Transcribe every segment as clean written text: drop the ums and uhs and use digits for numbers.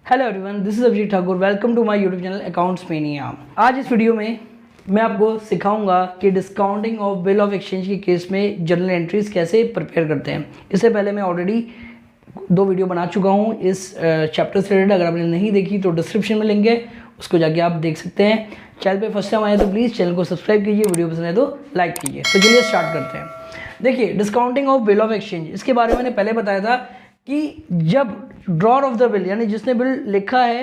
Hello everyone, this is Abhijeet Thakur. Welcome to my YouTube channel accounts mania. आज इस video में मैं आपको सिखाऊंगा कि discounting of bill of exchange के केस में जर्नल एंट्रीज कैसे प्रिपेयर करते हैं। इससे पहले मैं ऑलरेडी 2 वीडियो बना चुका हूं इस चैप्टर से रिलेटेड। अगर आपने नहीं देखी तो डिस्क्रिप्शन में लिंक है, उसको जाके आप देख सकते हैं। चैनल पे फर्स्ट टाइम आए तो प्लीज़ चैनल को सब्सक्राइब कीजिए, वीडियो पसंद है तो लाइक कीजिए। तो चलिए स्टार्ट करते हैं। देखिए, discounting of bill of exchange, इसके बारे में मैंने पहले बताया था कि जब ड्रॉर ऑफ द बिल यानी जिसने बिल लिखा है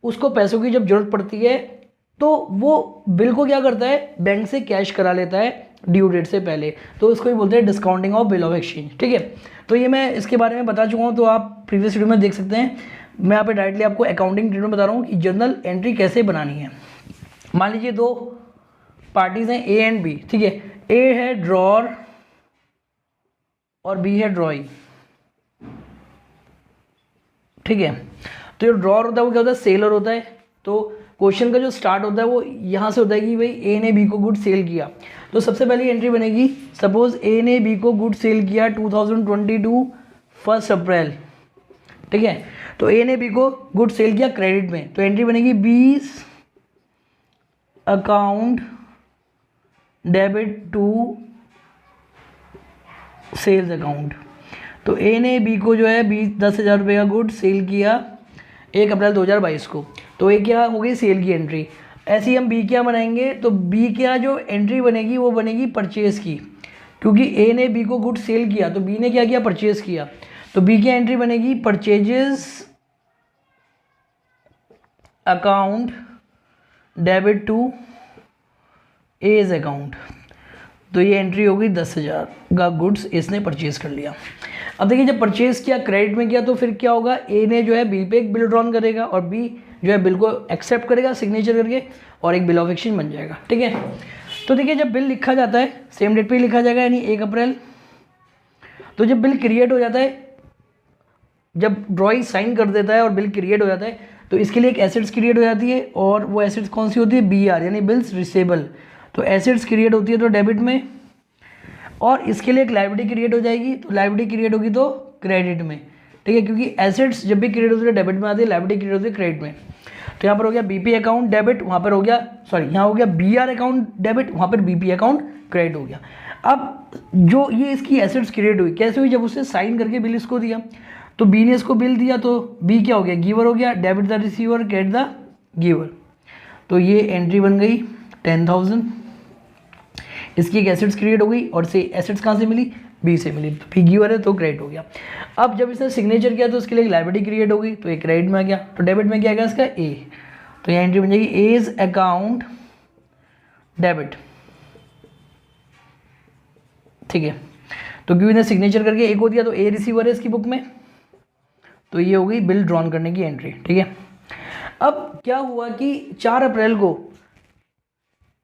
उसको पैसों की जब जरूरत पड़ती है तो वो बिल को क्या करता है, बैंक से कैश करा लेता है ड्यू डेट से पहले। तो उसको ही बोलते हैं discounting of bill of exchange. ठीक है, तो ये मैं इसके बारे में बता चुका हूँ, तो आप प्रीवियस वीडियो में देख सकते हैं। मैं यहाँ पे डायरेक्टली आपको अकाउंटिंग ट्रीटमेंट बता रहा हूँ कि जर्नल एंट्री कैसे बनानी है। मान लीजिए 2 पार्टीज हैं, ए एंड बी। ठीक है, ए है ड्रॉर और बी है ड्रॉई। ठीक है, तो जो ड्रॉर होता है वो क्या होता है, सेलर होता है। तो क्वेश्चन का जो स्टार्ट होता है वो यहाँ से होता है कि भाई ए ने बी को गुड सेल किया। तो सबसे पहली एंट्री बनेगी, सपोज ए ने बी को गुड सेल किया 2022 1 अप्रैल। ठीक है, तो ए ने बी को गुड सेल किया क्रेडिट में, तो एंट्री बनेगी बीस account debit to sales account. तो ए ने बी को जो है 10,000 रुपये का गुड सेल किया 1 अप्रैल 2022 को। तो ये क्या हो गई, सेल की एंट्री। ऐसे ही हम बी क्या बनाएंगे, तो बी क्या जो एंट्री बनेगी वो बनेगी परचेज़ की, क्योंकि ए ने बी को गुड सेल किया तो बी ने क्या किया, परचेज़ किया। तो बी की एंट्री बनेगी purchases account debit to A's account. तो ये एंट्री होगी 10,000 का गुड्स इसने परचेज कर लिया। अब देखिए, जब परचेज किया क्रेडिट में किया तो फिर क्या होगा, ए ने जो है बी पे एक बिल ड्रॉन करेगा और बी जो है बिल को एक्सेप्ट करेगा सिग्नेचर करके और एक बिल ऑफ एक्सचेंज बन जाएगा। ठीक है, तो देखिए जब बिल लिखा जाता है सेम डेट पे ही लिखा जाएगा यानी 1 अप्रैल। तो जब बिल क्रिएट हो जाता है, जब ड्रॉई साइन कर देता है और बिल क्रिएट हो जाता है तो इसके लिए एक एसेट्स क्रिएट हो जाती है, और वो एसेट्स कौन सी होती है, बी आर यानी बिल्स रिसेबल। तो एसेट्स क्रिएट होती है तो डेबिट में, और इसके लिए एक लायबिलिटी क्रिएट हो जाएगी, तो लायबिलिटी क्रिएट होगी तो क्रेडिट में। ठीक है, क्योंकि एसेट्स जब भी क्रिएट होती है डेबिट में आती है, लायबिलिटी क्रिएट होती है क्रेडिट में। तो यहाँ पर हो गया बीपी अकाउंट डेबिट, वहाँ पर हो गया यहाँ हो गया बी आर अकाउंट डेबिट, वहाँ पर बीपी अकाउंट क्रेडिट हो गया। अब जो ये इसकी एसेट्स क्रिएट हुई कैसे हुई, जब उसने साइन करके बिल इसको दिया तो बी ने इसको बिल दिया, तो बी क्या हो गया, गिवर हो गया, debit the receiver credit the giver. तो ये एंट्री बन गई 10,000। इसकी एक एसेट्स क्रिएट हो गई, और से एसेट्स कहाँ से मिली, बी से मिली, तो बी गिवर है तो क्रेडिट हो गया। अब जब इसने सिग्नेचर किया तो उसके लिए एक लायबिलिटी क्रिएट हो गई, तो एक क्रेडिट में आ गया। तो डेबिट में क्या आ गया इसका, ए। तो यहाँ एंट्री बन जाएगी एज अकाउंट डेबिट। ठीक है, तो क्योंकि ने सिग्नेचर करके ए को दिया तो ए रिसीवर है इसकी बुक में, तो ये हो गई बिल ड्रॉन करने की एंट्री। ठीक है, अब क्या हुआ कि 4 अप्रैल को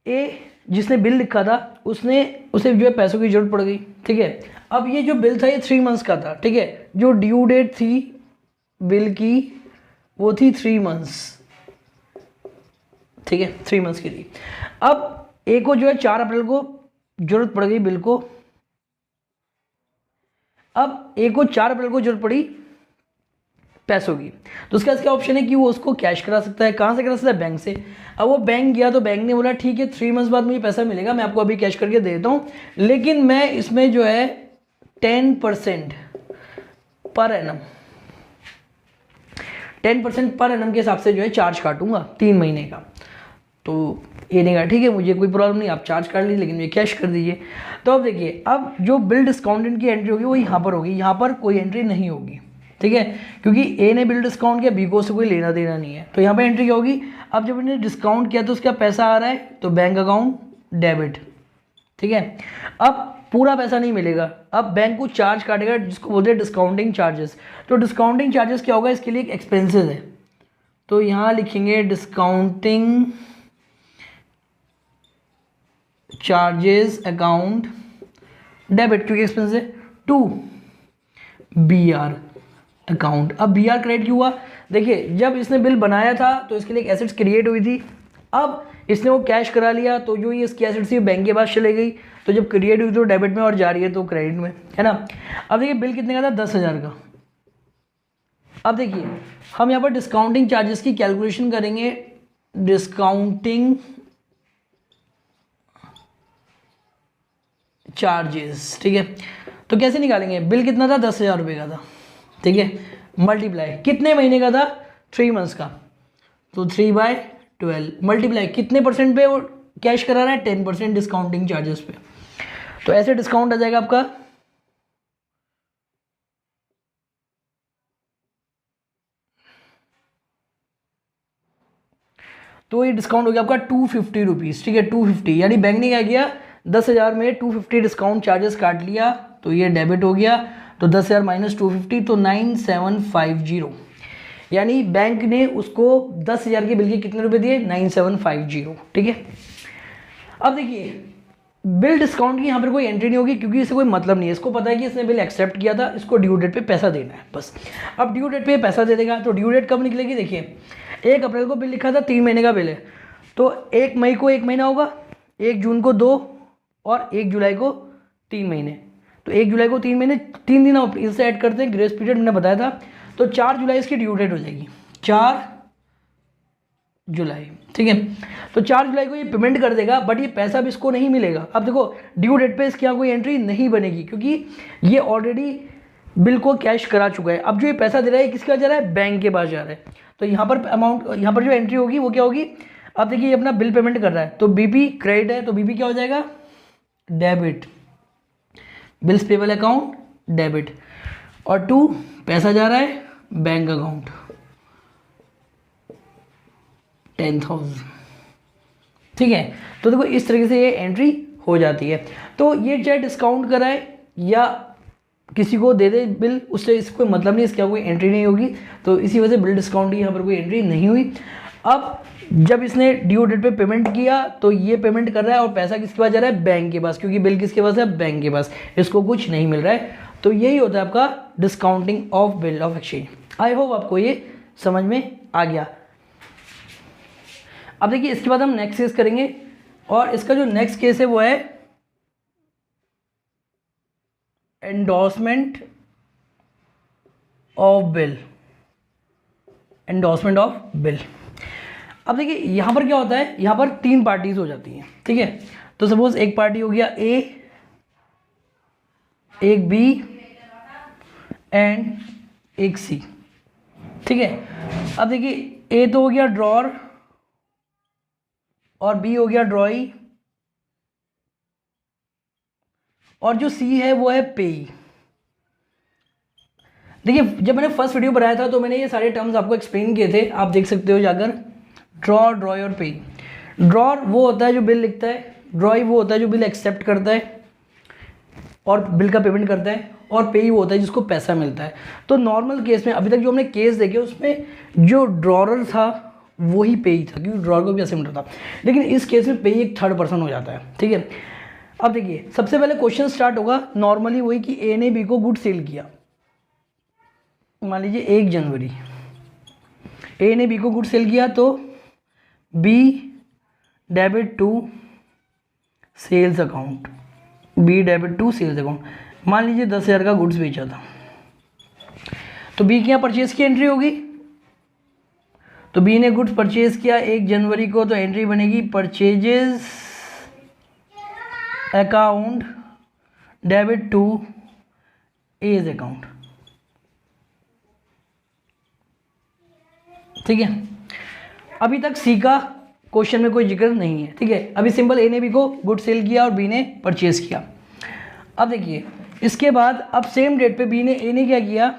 ए जिसने बिल लिखा था उसे जो है पैसों की जरूरत पड़ गई। ठीक है, अब ये जो बिल था ये 3 मंथ्स का था। ठीक है, जो ड्यू डेट थी बिल की वो थी 3 मंथ्स। ठीक है, 3 मंथ्स की थी। अब ए को जो है 4 अप्रैल को जरूरत पड़ गई बिल को। अब ए को 4 अप्रैल को जरूरत पड़ी पैसों की, तो उसका क्या ऑप्शन है कि वो उसको कैश करा सकता है। कहाँ से करा सकता है, बैंक से। अब वो बैंक गया तो बैंक ने बोला ठीक है 3 मंथ्स बाद मुझे पैसा मिलेगा, मैं आपको अभी कैश करके दे देता हूँ, लेकिन मैं इसमें जो है 10% पर एनम 10% पर एनम के हिसाब से जो है चार्ज काटूंगा 3 महीने का। तो ये नहीं कहा ठीक है मुझे कोई प्रॉब्लम नहीं, आप चार्ज काट लीजिए लेकिन मुझे कैश कर दीजिए। तो अब देखिए, अब जो बिल डिस्काउंटेड की एंट्री होगी वो यहाँ पर होगी, यहाँ पर कोई एंट्री नहीं होगी। ठीक है, क्योंकि ए ने बिल डिस्काउंट किया, बी को से कोई लेना देना नहीं है, तो यहाँ पे एंट्री क्या होगी। अब जब इन्हें डिस्काउंट किया तो उसका पैसा आ रहा है तो बैंक अकाउंट डेबिट। ठीक है, अब पूरा पैसा नहीं मिलेगा, अब बैंक को चार्ज काटेगा जिसको बोलते हैं डिस्काउंटिंग चार्जेस। तो डिस्काउंटिंग चार्जेस क्या होगा, इसके लिए एक एक्सपेंसेस है, तो यहाँ लिखेंगे डिस्काउंटिंग चार्जेस अकाउंट डेबिट, क्योंकि एक्सपेंस है टू बी आर अकाउंट। अब बी आर क्रेडिट क्यों हुआ, देखिए जब इसने बिल बनाया था तो इसके लिए एक एसेट्स क्रिएट हुई थी, अब इसने वो कैश करा लिया तो जो ये इसकी एसेट्स थी बैंक के पास चले गई, तो जब क्रिएट हुई तो डेबिट में और जा रही है तो क्रेडिट में, है ना। अब देखिए बिल कितने का था, 10,000 का। अब देखिए हम यहाँ पर डिस्काउंटिंग चार्जेस की कैलकुलेशन करेंगे। डिस्काउंटिंग चार्जेस, ठीक है। तो कैसे निकालेंगे? बिल कितना था? 10,000 रुपये का था, ठीक है। मल्टीप्लाई कितने महीने का था? 3 मंथ्स का, तो 3/12 मल्टीप्लाई कितने परसेंट पे वो कैश करा रहा है? 10% डिस्काउंटिंग चार्जेस पे। तो ऐसे डिस्काउंट आ जाएगा आपका तो ये डिस्काउंट हो गया आपका 250 रुपीज़, ठीक है। 250 यानी बैंक ने क्या किया? 10,000 में 250 डिस्काउंट चार्जेस काट लिया, तो ये डेबिट हो गया। तो 10,000 माइनस 250 तो 9750, यानी बैंक ने उसको 10,000 के बिल के कितने रुपए दिए? 9750, ठीक है। अब देखिए बिल डिस्काउंट की यहाँ पर कोई एंट्री नहीं होगी क्योंकि इसे कोई मतलब नहीं है। इसको पता है कि इसने बिल एक्सेप्ट किया था, इसको ड्यू डेट पे पैसा देना है बस। अब ड्यू डेट पे पैसा दे देगा, तो ड्यू डेट कब निकलेगी? देखिए 1 अप्रैल को बिल लिखा था, 3 महीने का बिल है, तो 1 मई को 1 महीना होगा, 1 जून को 2 और 1 जुलाई को 3 महीने। तो 1 जुलाई को 3 महीने, 3 दिन आप इससे ऐड करते हैं, ग्रेस पीरियड मैंने बताया था। तो 4 जुलाई इसकी ड्यू डेट हो जाएगी, 4 जुलाई, ठीक है। तो 4 जुलाई को ये पेमेंट कर देगा, बट ये पैसा भी इसको नहीं मिलेगा। अब देखो ड्यू डेट पे इसकी यहाँ कोई एंट्री नहीं बनेगी क्योंकि ये ऑलरेडी बिल को कैश करा चुका है। अब जो ये पैसा दे रहा है किसके पास जा रहा है? बैंक के पास जा रहा है। तो यहाँ पर अमाउंट, यहाँ पर जो एंट्री होगी वो क्या होगी? अब देखिए ये अपना बिल पेमेंट कर रहा है, तो बीपी क्रेडिट है, तो बीपी क्या हो जाएगा? Debit, bills payable account debit, और 2 पैसा जा रहा है बैंक अकाउंट 10,000, ठीक है। तो देखो इस तरीके से ये एंट्री हो जाती है। तो ये चाहे डिस्काउंट कराए या किसी को दे दे बिल, उससे इसको कोई मतलब नहीं, इसका कोई एंट्री नहीं होगी। तो इसी वजह से बिल डिस्काउंट की यहाँ पर कोई एंट्री नहीं हुई। अब जब इसने ड्यू डेट पे पेमेंट किया तो ये पेमेंट कर रहा है और पैसा किसके पास जा रहा है? बैंक के पास, क्योंकि बिल किसके पास है? बैंक के पास, इसको कुछ नहीं मिल रहा है। तो यही होता है आपका discounting of bill of exchange. I hope आपको ये समझ में आ गया। अब देखिए इसके बाद हम नेक्स्ट केस करेंगे, और इसका जो नेक्स्ट केस है वो है endorsement of bill, endorsement of bill. अब देखिए यहाँ पर क्या होता है? यहाँ पर 3 पार्टीज हो जाती हैं, ठीक है। तो सपोज एक पार्टी हो गया ए, एक बी एंड एक सी, ठीक है। अब देखिए ए तो हो गया ड्रॉर और बी हो गया ड्रॉई, और जो सी है वो है पेई। देखिए जब मैंने फर्स्ट वीडियो बनाया था तो मैंने ये सारे टर्म्स आपको एक्सप्लेन किए थे, आप देख सकते हो जाकर। ड्रॉ, ड्रॉय और पेई। ड्रॉर वो होता है जो बिल लिखता है, ड्रॉई वो होता है जो बिल एक्सेप्ट करता है और बिल का पेमेंट करता है, और पेई वो होता है जिसको पैसा मिलता है। तो नॉर्मल केस में अभी तक जो हमने केस देखे उसमें जो ड्रॉर था वही पेई था, क्योंकि ड्रॉर को भी ऐसे मिलता था। लेकिन इस केस में पेई एक थर्ड पर्सन हो जाता है, ठीक है। अब देखिए सबसे पहले क्वेश्चन स्टार्ट होगा नॉर्मली वही कि ए ने बी को गुड सेल किया। मान लीजिए 1 जनवरी ए ने बी को गुड सेल किया, तो B debit to sales account, B debit to sales account. मान लीजिए 10,000 का गुड्स बेचा था, तो बी के यहाँ परचेज की एंट्री होगी। तो बी ने गुड्स परचेज किया 1 जनवरी को, तो एंट्री बनेगी purchases account debit to A's account, ठीक है। अभी तक सी का क्वेश्चन में कोई जिक्र नहीं है, ठीक है। अभी सिंपल ए ने बी को गुड सेल किया और बी ने परचेज किया। अब देखिए इसके बाद अब सेम डेट पे ए ने क्या किया?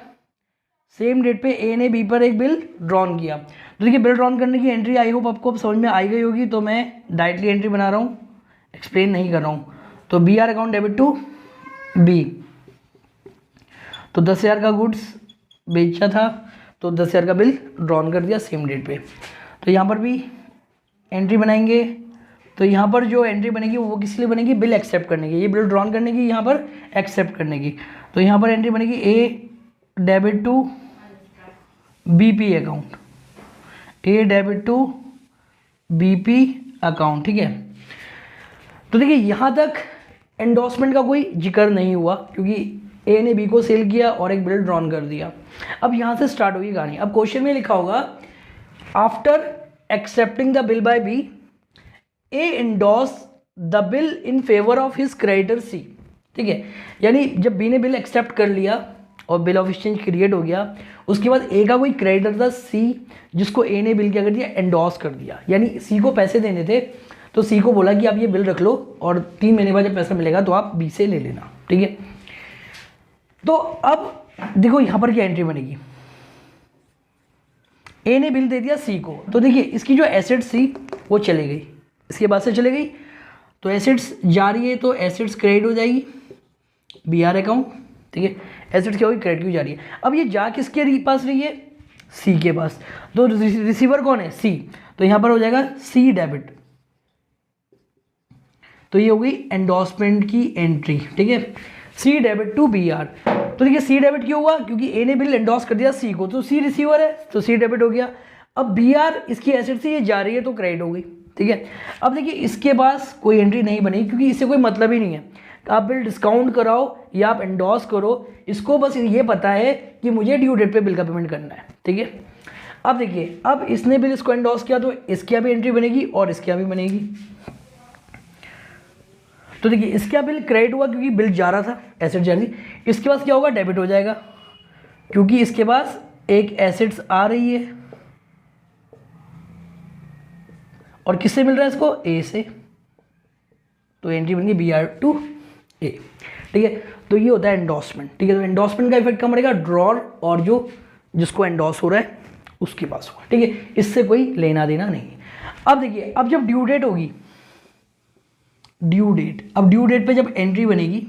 सेम डेट पे ए ने बी पर एक बिल ड्रॉन किया। तो देखिए बिल ड्रॉन करने की एंट्री आई होप आपको समझ में आई गई होगी, तो मैं डायरेक्टली एंट्री बना रहा हूँ, एक्सप्लेन नहीं कर रहा हूँ। तो B R account debit to B, तो 10,000 का गुड्स बेचा था, तो 10,000 का बिल ड्रॉन कर दिया सेम डेट पे। तो यहाँ पर भी एंट्री बनाएंगे, तो यहाँ पर जो एंट्री बनेगी वो किस लिए बनेगी? बिल एक्सेप्ट करने की, ये बिल ड्रॉन करने की, यहाँ पर एक्सेप्ट करने की। तो यहाँ पर एंट्री बनेगी a debit to BP account, a debit to BP account, ठीक है। तो देखिए यहाँ तक एंडोर्समेंट का कोई जिक्र नहीं हुआ, क्योंकि ए ने बी को सेल किया और एक बिल ड्रॉन कर दिया। अब यहाँ से स्टार्ट होगी कहानी। अब क्वेश्चन में लिखा होगा after accepting the bill by B A endorse the bill in favour of his creditor C. ठीक है, यानी जब बी ने बिल एक्सेप्ट कर लिया और बिल ऑफ एक्सचेंज क्रिएट हो गया, उसके बाद ए का कोई क्रेडिटर था सी, जिसको ए ने बिल क्या कर दिया, एंडोर्स कर दिया। यानी सी को पैसे देने थे तो सी को बोला कि आप ये बिल रख लो और 3 महीने बाद जब पैसा मिलेगा तो आप बी से ले लेना। ठीक है, तो अब देखो यहाँ पर क्या एंट्री बनेगी, ए ने बिल दे दिया सी को, तो देखिए इसकी जो एसेट्स थी वो चली गई, इसके बाद से चले गई, तो एसेट्स जा रही है तो एसेट्स क्रेडिट हो जाएगी बी आर अकाउंट। ठीक है, एसेट्स क्या होगी, क्रेडिट क्यों जा रही है। अब ये जा किसके पास रही है, सी के पास, तो रिसीवर कौन है, सी, तो यहाँ पर हो जाएगा सी डेबिट, तो ये होगी एंडोर्समेंट की एंट्री। ठीक है, सी डेबिट टू बी आर, तो देखिए सी डेबिट क्यों हुआ, क्योंकि ए ने बिल एंडोर्स कर दिया सी को, तो सी रिसीवर है तो सी डेबिट हो गया। अब बी आर इसकी एसेट से ये जा रही है तो क्रेडिट हो गई। ठीक है, अब देखिए इसके पास कोई एंट्री नहीं बनेगी क्योंकि इससे कोई मतलब ही नहीं है, आप बिल डिस्काउंट कराओ या आप एंडोर्स करो, इसको बस ये पता है कि मुझे ड्यू डेट पे बिल का पेमेंट करना है। ठीक है, अब देखिए अब इसने बिल इसको एंडोर्स किया तो इसकी यहाँ भी एंट्री बनेगी और इसकी यहाँ भी बनेगी। तो देखिए इसका बिल क्रेडिट हुआ क्योंकि बिल जा रहा था, एसेट जा रही, इसके पास क्या होगा, डेबिट हो जाएगा क्योंकि इसके पास एक एसेट्स आ रही है और किससे मिल रहा है इसको, ए से, तो एंट्री बन गई बी आर टू ए। ठीक है, तो ये होता है एंडोर्समेंट। ठीक है, तो एंडोर्समेंट का इफेक्ट कम पड़ेगा, ड्रॉर और जो जिसको एंडोर्स हो रहा है उसके पास होगा। ठीक है, इससे कोई लेना देना नहीं। अब देखिए अब जब ड्यू डेट होगी, ड्यू डेट, अब ड्यू डेट पे जब एंट्री बनेगी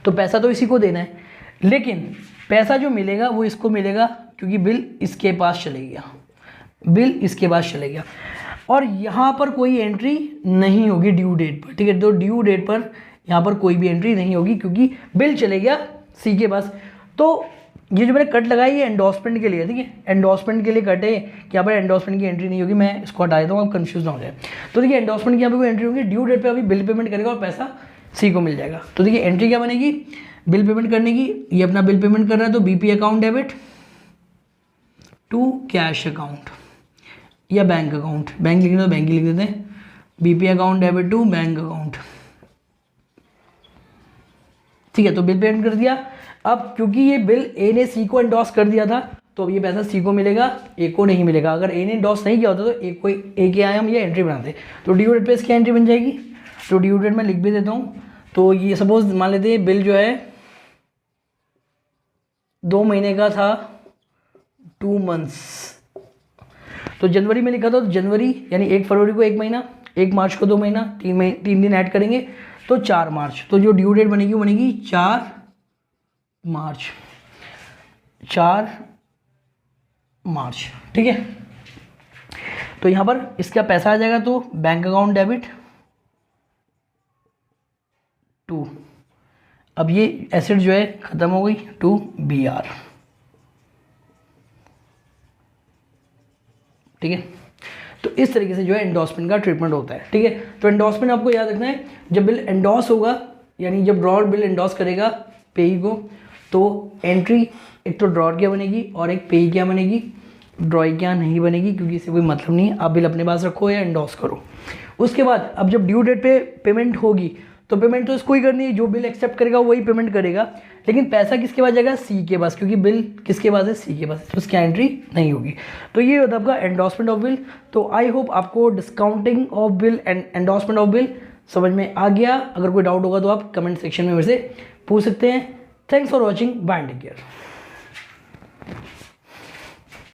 तो पैसा तो इसी को देना है, लेकिन पैसा जो मिलेगा वो इसको मिलेगा क्योंकि बिल इसके पास चले गया, बिल इसके पास चले गया और यहाँ पर कोई एंट्री नहीं होगी ड्यू डेट पर। ठीक है, तो ड्यू डेट पर यहाँ पर कोई भी एंट्री नहीं होगी क्योंकि बिल चले गया सी के पास। तो ये जो मैंने कट लगाई है एंडोर्समेंट के लिए, ठीक है, एंडोर्समेंट के लिए कटे कि यहाँ पर एंडोर्समेंट की एंट्री नहीं होगी, मैं इसको हटा देता हूँ, आप कंफ्यूज ना हो जाए। तो देखिए एंडोर्समेंट की यहाँ पे कोई एंट्री होगी, ड्यू डेट पे अभी बिल पेमेंट करेगा और पैसा सी को मिल जाएगा। तो देखिए एंट्री क्या बनेगी, बिल पेमेंट करने की, ये अपना बिल पेमेंट कर रहा है तो BP account debit to cash account या बैंक अकाउंट, बैंक लिखना तो बैंक ही लिख देते हैं, BP account debit to bank account. ठीक है, तो बिल पेमेंट कर दिया। अब क्योंकि ये बिल ए ने सी को एंडोर्स कर दिया था तो अब ये पैसा सी को मिलेगा, ए को नहीं मिलेगा। अगर ए ने एंडोर्स नहीं किया होता तो ए के आए हम ये एंट्री बनाते, तो ड्यू डेट पे इसकी एंट्री बन जाएगी। तो ड्यू डेट मैं लिख भी देता हूँ, तो ये सपोज मान लेते हैं बिल जो है 2 महीने का था, 2 मंथ्स, तो जनवरी में लिखा था, तो जनवरी यानी 1 फरवरी को 1 महीना, 1 मार्च को 2 महीना, 3 दिन ऐड करेंगे तो 4 मार्च। तो जो ड्यू डेट बनेगी वो बनेगी 4 मार्च, 4 मार्च। ठीक है, तो यहाँ पर इसका पैसा आ जाएगा तो बैंक अकाउंट डेबिट टू, अब ये एसेट जो है खत्म हो गई, टू बी आर। ठीक है, तो इस तरीके से जो है एंडोर्समेंट का ट्रीटमेंट होता है। ठीक है, तो एंडोर्समेंट आपको याद रखना है, जब बिल एंडोर्स होगा यानी जब ड्रॉर बिल एंडोर्स करेगा पेई को, तो एंट्री एक तो ड्रॉर क्या बनेगी और एक पेई क्या बनेगी, ड्रॉई क्या नहीं बनेगी क्योंकि इससे कोई मतलब नहीं है, आप बिल अपने पास रखो या एंडोर्स करो। उसके बाद अब जब ड्यू डेट पे पेमेंट होगी तो पेमेंट तो इसको ही करनी है, जो बिल एक्सेप्ट करेगा वही पेमेंट करेगा, लेकिन पैसा किसके पास जाएगा, सी के पास, क्योंकि बिल किसके पास है, सी के पास, तो उसकी एंट्री नहीं होगी। तो ये होता है आपका एंडोर्समेंट ऑफ बिल। तो आई होप आपको discounting of bill and endorsement of bill समझ में आ गया। अगर कोई डाउट होगा तो आप कमेंट सेक्शन में मेरे से पूछ सकते हैं। Thanks for watching, bye, take care.